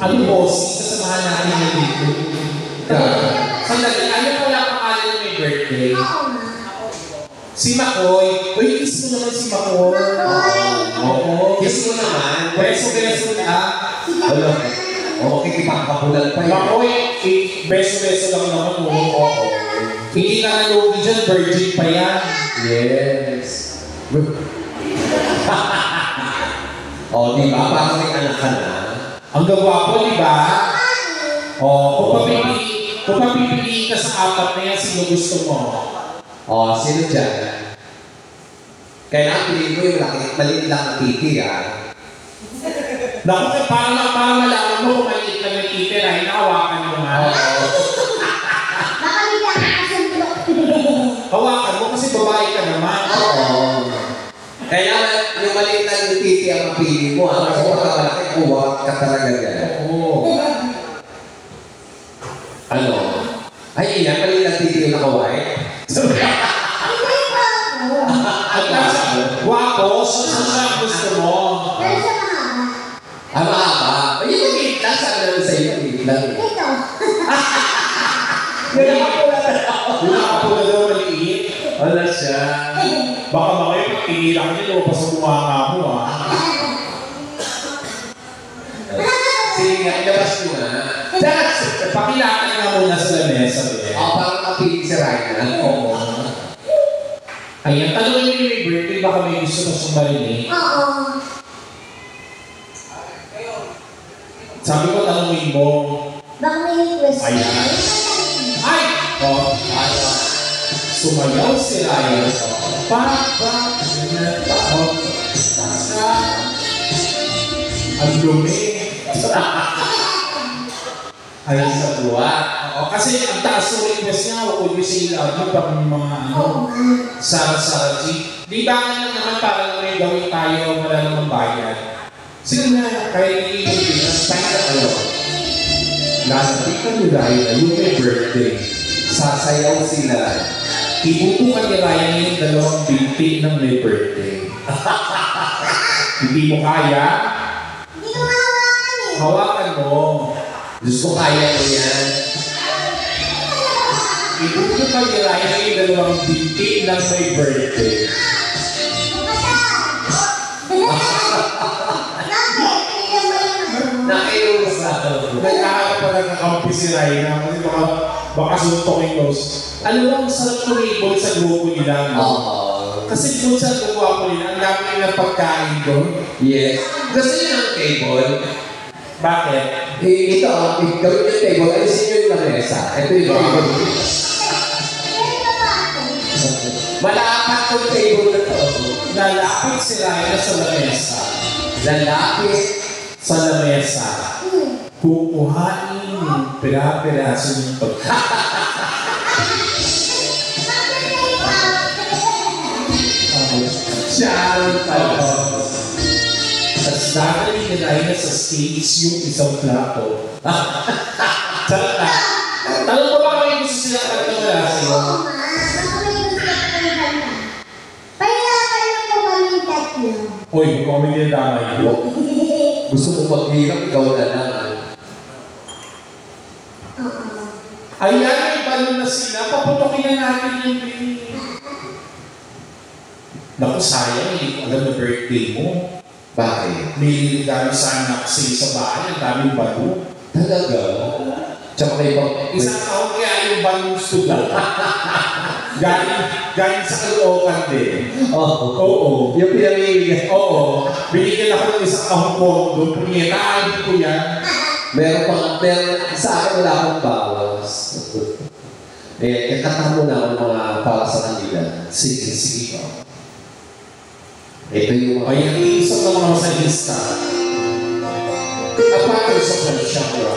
Ang bossy, kasamahan natin yung dito. Sandali, ano pala pangalan ng may birthday? Si Makoy. Uy, kiss mo naman si Makoy. Oo. Kiss mo naman. Beso-beso na. Oo, kikipagpapulan pa yun. Makoy, beso-beso lang naman. Oo. Hindi ka nalugi dyan, virgin pa yan. Yes. O, diba? Parang may anak ka na. Ang gagwapo, diba? O, kung papipili ka sa apat na yan, sino gusto mo? O, sino dyan? Kailangan piliin mo yung maliit lang na titi, ha? Naku, parang malaman mo kung maliit lang na titi, ha? Hinahawakan mo, ha? Nakalita ka kasi ang tulok. Hawakan mo kasi babae ka naman. Oo. Kaya yung maliit lang yung titi ang mapili mo, ha? Kasi pagkamalaki, kuha ka talaga yan. Oo. Ano? Ay, iyan, maliit lang titi yung nakaway. Hindi pa ako. Wala siya. Baka mamaya pagtingilan niya, lumabas sa mukha nga mo Sige nga, ilabas mo na. Pakilatan nga muna sa lamesa. Parang mapiling si Ryan. Oo. Ayan, tanongin niyo yung birthday, baka may gusto na siyang marinig. Oo. Sabi ko, tanongin mo. Baka may request. Ayan. Ay! Oh, sumayaw si Ryan. Ang dumi. Ayun sa buwan. Kasi ang taas ng request niya, huwag niyo siya ilagay pag mga Sara-Sara G. Di ba nga lang naman para may gawin tayo, wala namang bayad. Sige na, kaya i-ibig na tayo na kayo. Lalapitan ni Ryan yung may birthday. Sasayaw sila. Ibubukan ni Ryan yung dalawang binti ng may birthday. Hindi mo kaya? Hindi ko mahawakan eh. Hawakan mo. Diyos ko, kaya mo yan. Ibubukan ni Ryan yung dalawang binti ng may birthday. Nakailos na. Nagkakaroon pa nagkakampi si Ryan kasi baka suntokin nose. Alam mo, ang sarap tumibol sa grupo nila. Kasi kung sa grupo nila, ang dami nilang pagkain doon. Yes. Gusto niyo ng table? Bakit? Ito, gawin yung table. Alisin niyo yung lamesa. Ito yung table. Malapit yung table na to. Lalapit si Ryan sa lamesa. Lalapit Sa lamesa. Kukuhain yung pira-piraso ng pagkain. Sharon pala. Tapos dadalhin ni Ryan sa stage yung isang plato. Sarap na. Tanong mo ba may gusto sila kagawala sa'yo? Oo ma, baka may gusto ko ng kanta. Pahirapan lang po kami tatlo. Uy, kung kami din damay ko. Gusto mo maghirap, ikaw na lang. Oo. Ayan, may balon na sila. Paputokin na natin yung baby. Naku, sayang. Hindi ko alam na birthday mo. Bakit? May regalo sana kasi sa bahay. Ang daming balon. Talaga? Tsaka may Isang taon kaya yung balon gusto lang. Galing sa Caloocan din. Oo. Yung pinamimigay. Oo. Binigyan ako ng isang kahupon doon. Punyeta, ko yan. Meron sa akin wala akong bawas. Kakata mo na ang mga para sa kanila. Sige. Ito yung mga... Ayan, isang ng mga masahista. At paano sa chakra?